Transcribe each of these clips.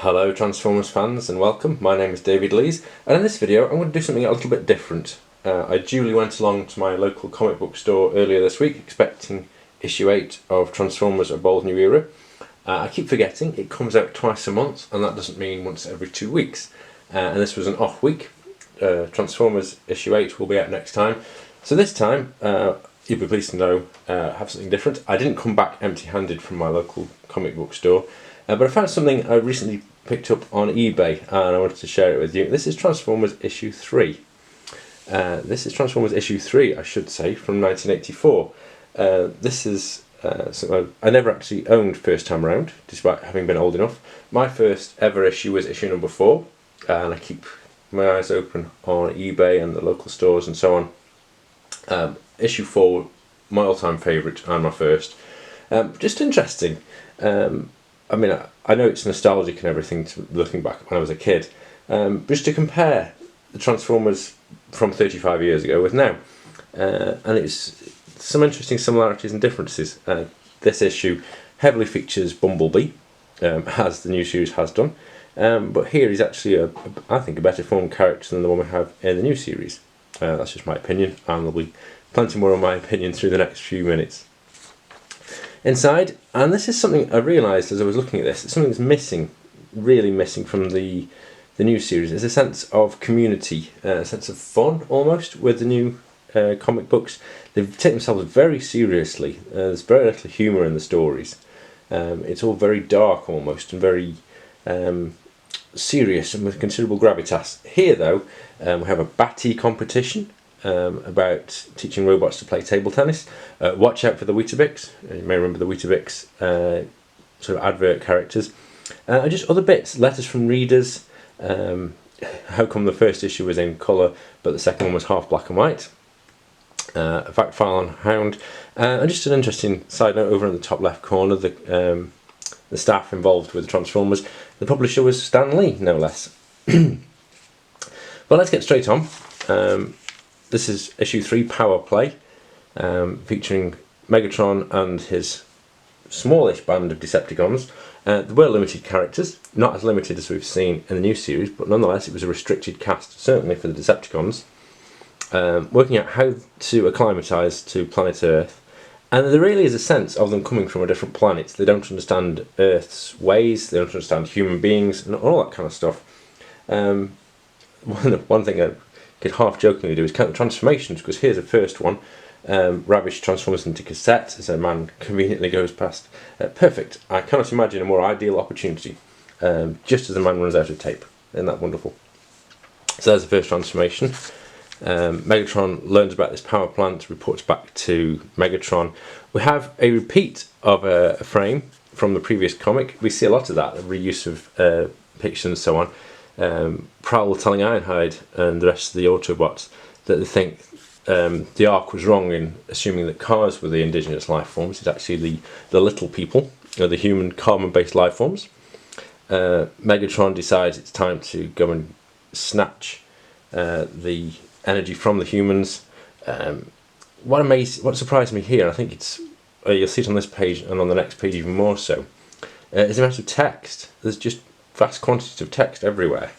Hello Transformers fans and welcome, my name is David Lees, and in this video I'm going to do something a little bit different. I duly went along to my local comic book store earlier this week expecting issue 8 of Transformers A Bold New Era. I keep forgetting it comes out twice a month, and that doesn't mean once every 2 weeks, and this was an off week. Transformers issue 8 will be out next time, so this time you'll be pleased to know I have something different. I didn't come back empty-handed from my local comic book store. But I found something I recently picked up on eBay and I wanted to share it with you. This is Transformers issue 3. This is Transformers issue 3, I should say, from 1984. This is something I never actually owned first time round, despite having been old enough. My first ever issue was issue number 4, and I keep my eyes open on eBay and the local stores and so on. Issue 4, my all-time favourite and my first. Just interesting. I mean, I know it's nostalgic and everything, looking back when I was a kid, but just to compare the Transformers from 35 years ago with now, and it's some interesting similarities and differences. This issue heavily features Bumblebee, as the new series has done, but here he's actually, I think, a better formed character than the one we have in the new series. That's just my opinion, and there'll be plenty more of my opinion through the next few minutes. Inside, and this is something I realised as I was looking at this, it's something that's missing, really missing from the new series, is a sense of community, a sense of fun almost with the new comic books. They've taken themselves very seriously. There's very little humour in the stories. It's all very dark almost and very serious and with considerable gravitas. Here though, we have a batty competition about teaching robots to play table tennis. Watch out for the Weetabix. You may remember the Weetabix sort of advert characters. And just other bits, letters from readers. How come the first issue was in colour but the second one was half black and white? A fact file on Hound. And just an interesting side note over in the top left corner, the staff involved with the Transformers. The publisher was Stan Lee, no less. Well, let's get straight on. This is issue 3, Power Play, featuring Megatron and his smallish band of Decepticons. There were limited characters, not as limited as we've seen in the new series, but nonetheless it was a restricted cast, certainly for the Decepticons, working out how to acclimatise to planet Earth. And there really is a sense of them coming from a different planet. They don't understand Earth's ways, they don't understand human beings, and all that kind of stuff. One thing I could half jokingly do is count the transformations, because here's the first one. Ravish transforms into cassette as a man conveniently goes past. Perfect. I cannot imagine a more ideal opportunity. Just as the man runs out of tape. Isn't that wonderful? So there's the first transformation. Megatron learns about this power plant, reports back to Megatron. We have a repeat of a frame from the previous comic. We see a lot of that, the reuse of pictures and so on. Prowl telling Ironhide and the rest of the Autobots that they think the Ark was wrong in assuming that cars were the indigenous life forms. It's actually the little people, the human carbon-based life forms. Megatron decides it's time to go and snatch the energy from the humans. What surprised me here, I think it's you'll see it on this page and on the next page even more so, is the amount of text. There's just vast quantities of text everywhere,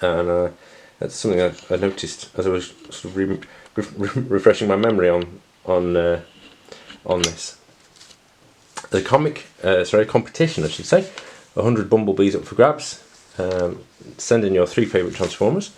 and that's something I noticed as I was sort of refreshing my memory on this. The competition, I should say. 100 Bumblebees up for grabs. Send in your 3 favourite Transformers.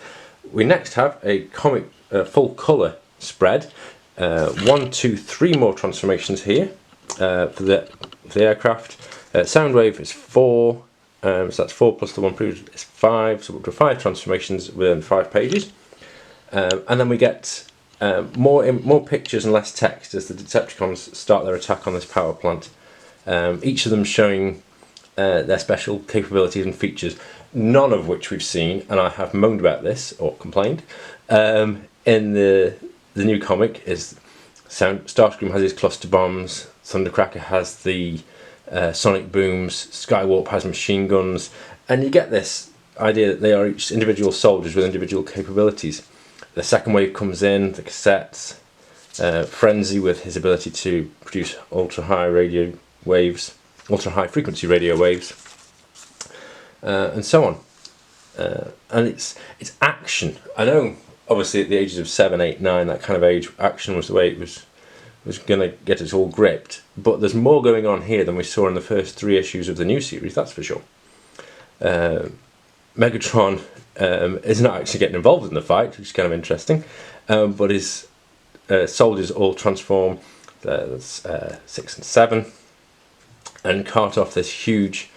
We next have a comic full colour spread. 1, 2, 3 more transformations here for the aircraft. Soundwave is 4. So that's 4 plus the one previous is 5, so up to 5 transformations within 5 pages. And then we get more pictures and less text as the Decepticons start their attack on this power plant. Each of them showing their special capabilities and features, none of which we've seen, and I have moaned about this, or complained, in the new comic. Is Starscream has his cluster bombs, Thundercracker has the sonic booms, Skywarp has machine guns, and you get this idea that they are each individual soldiers with individual capabilities. The second wave comes in, the cassettes, Frenzy with his ability to produce ultra high frequency radio waves, and so on. And it's action. I know, obviously, at the ages of 7, 8, 9, that kind of age, action was the way it was going to get us all gripped. But there's more going on here than we saw in the first 3 issues of the new series, that's for sure. Megatron is not actually getting involved in the fight, which is kind of interesting, but his soldiers all transform, that's 6 and 7, and cart off this huge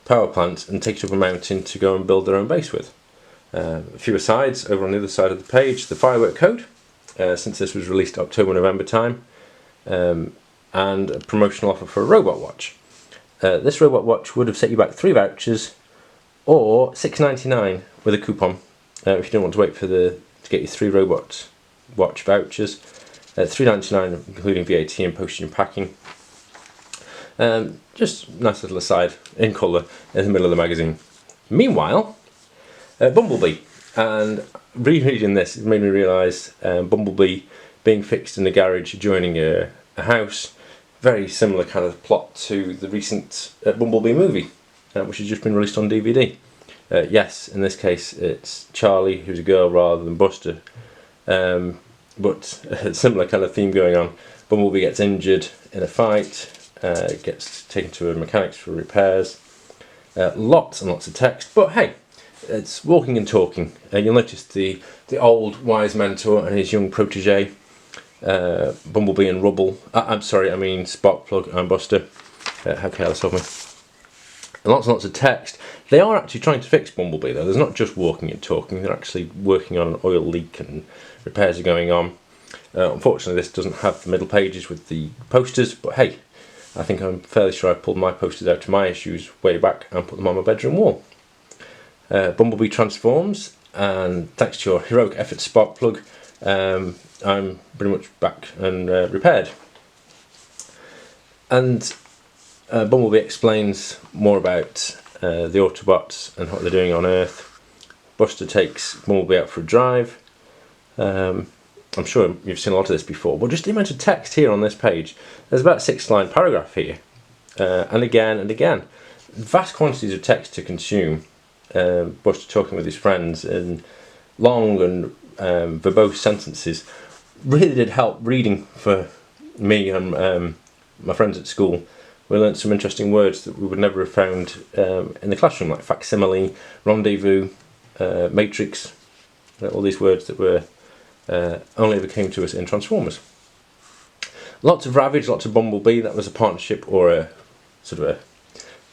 power plant and take it up a mountain to go and build their own base with. A few asides over on the other side of the page: the firework code, since this was released October-November time, and a promotional offer for a robot watch. This robot watch would have set you back 3 vouchers or $6.99 with a coupon if you don't want to wait to get your 3 robot watch vouchers. $3.99 including VAT and postage and packing. Just nice little aside in colour in the middle of the magazine. Meanwhile, Bumblebee, and rereading this made me realise Bumblebee being fixed in the garage adjoining a house. Very similar kind of plot to the recent Bumblebee movie, which has just been released on DVD. Yes, in this case it's Charlie who's a girl rather than Buster, but a similar kind of theme going on. Bumblebee gets injured in a fight, gets taken to a mechanics for repairs. Lots and lots of text, but hey, it's walking and talking. You'll notice the old wise mentor and his young protege, Bumblebee and Rubble. I mean Sparkplug and Buster. How careless of me. And lots and lots of text. They are actually trying to fix Bumblebee though. There's not just walking and talking, they're actually working on an oil leak and repairs are going on. Unfortunately this doesn't have the middle pages with the posters, but hey, I think I'm fairly sure I pulled my posters out of my issues way back and put them on my bedroom wall. Bumblebee transforms, and thanks to your heroic effort, Sparkplug, I'm pretty much back and repaired. And Bumblebee explains more about the Autobots and what they're doing on Earth. Buster takes Bumblebee out for a drive. I'm sure you've seen a lot of this before, but just the amount of text here on this page. There's about a 6-line paragraph here, and again and again. Vast quantities of text to consume. Buster talking with his friends in long and verbose sentences really did help reading for me and my friends at school. We learnt some interesting words that we would never have found in the classroom, like facsimile, rendezvous, matrix, all these words that were only ever came to us in Transformers. Lots of Ravage, lots of Bumblebee. That was a partnership, or a sort of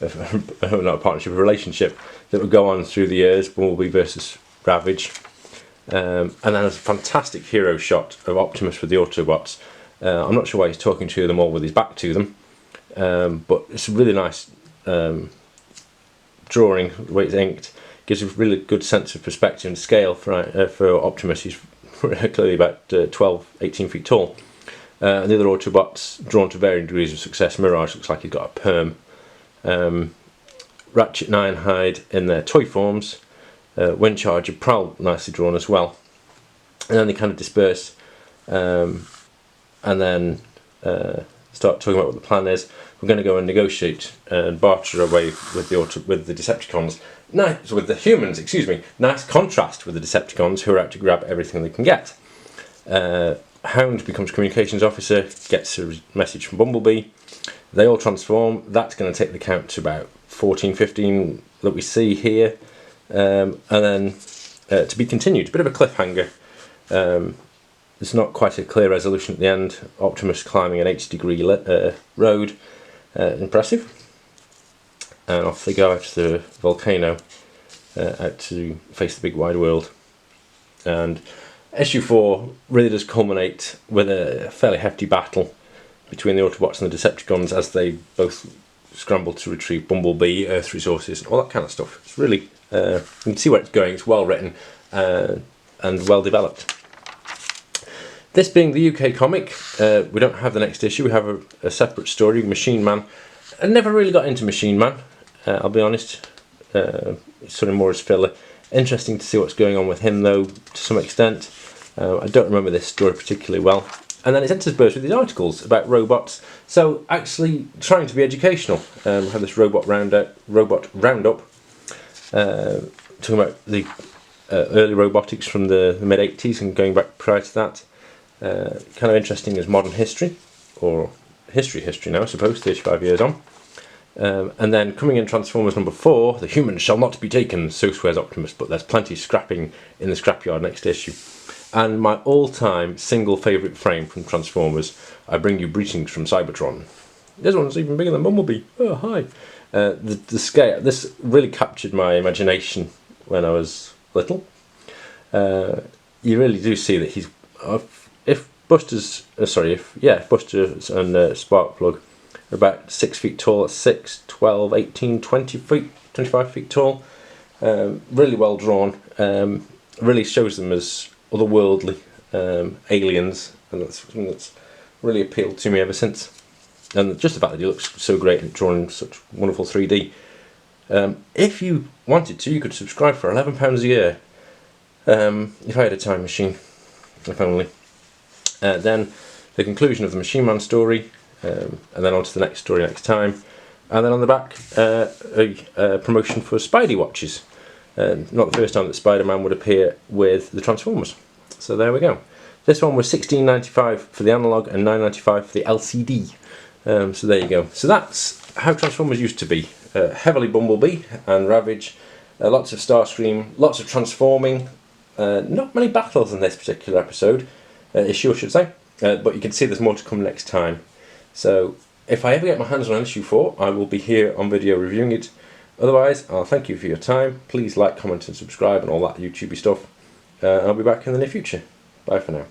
not a partnership, a relationship that would go on through the years. Bumblebee versus Ravage, and then there's a fantastic hero shot of Optimus with the Autobots. I'm not sure why he's talking to them all with his back to them, but it's a really nice drawing. The way it's inked gives a really good sense of perspective and scale for Optimus. He's clearly about 12, 18 feet tall. And the other Autobots drawn to varying degrees of success. Mirage looks like he's got a perm. Ratchet and Ironhide in their toy forms. Windcharger, Prowl nicely drawn as well. And then they kind of disperse and then start talking about what the plan is. We're going to go and negotiate and barter away with the Decepticons. Nice with the humans, excuse me. Nice contrast with the Decepticons, who are out to grab everything they can get. Hound becomes communications officer, gets a message from Bumblebee. They all transform. That's going to take the count to about 14, 15 that we see here. And then to be continued. A bit of a cliffhanger. There's not quite a clear resolution at the end. Optimus climbing an 80-degree road. Impressive. And off they go out to the volcano, out to face the big wide world. And issue 4 really does culminate with a fairly hefty battle between the Autobots and the Decepticons as they both scramble to retrieve Bumblebee, Earth resources, all that kind of stuff. It's really, you can see where it's going. It's well written and well developed. This being the UK comic, we don't have the next issue. We have a separate story, Machine Man. I never really got into Machine Man, I'll be honest. It's sort of more as filler. Interesting to see what's going on with him though, to some extent. I don't remember this story particularly well. And then it's interspersed with these articles about robots. So actually trying to be educational. We have this robot roundup. talking about the early robotics from the mid-80s and going back prior to that. Kind of interesting as modern history, or history now I suppose, 35 years on. And then coming in Transformers number 4, the humans shall not be taken, so swears Optimus, but there's plenty scrapping in the scrapyard next issue. And my all-time single favourite frame from Transformers, I bring you greetings from Cybertron. This one's even bigger than Bumblebee. Oh, hi. The scale, this really captured my imagination when I was little. You really do see that he's, if Buster and Sparkplug are about 6 feet tall, 6, 12, 18, 20 feet, 25 feet tall. Really well drawn. Really shows them as otherworldly aliens, and that's something that's really appealed to me ever since. And just the fact that he looks so great and drawn in such wonderful 3D. If you wanted to, you could subscribe for £11 a year. If I had a time machine, if only. Then the conclusion of the Machine Man story, and then on to the next story next time. And then on the back, a promotion for Spidey watches. Not the first time that Spider-Man would appear with the Transformers. So there we go. This one was £16.95 for the analogue and £9.95 for the LCD. So there you go. So that's how Transformers used to be. Heavily Bumblebee and Ravage, lots of Starscream, lots of transforming. Not many battles in this particular issue I should say. But you can see there's more to come next time. So if I ever get my hands on issue 4, I will be here on video reviewing it. Otherwise, I'll thank you for your time. Please like, comment and subscribe and all that YouTubey stuff. I'll be back in the near future. Bye for now.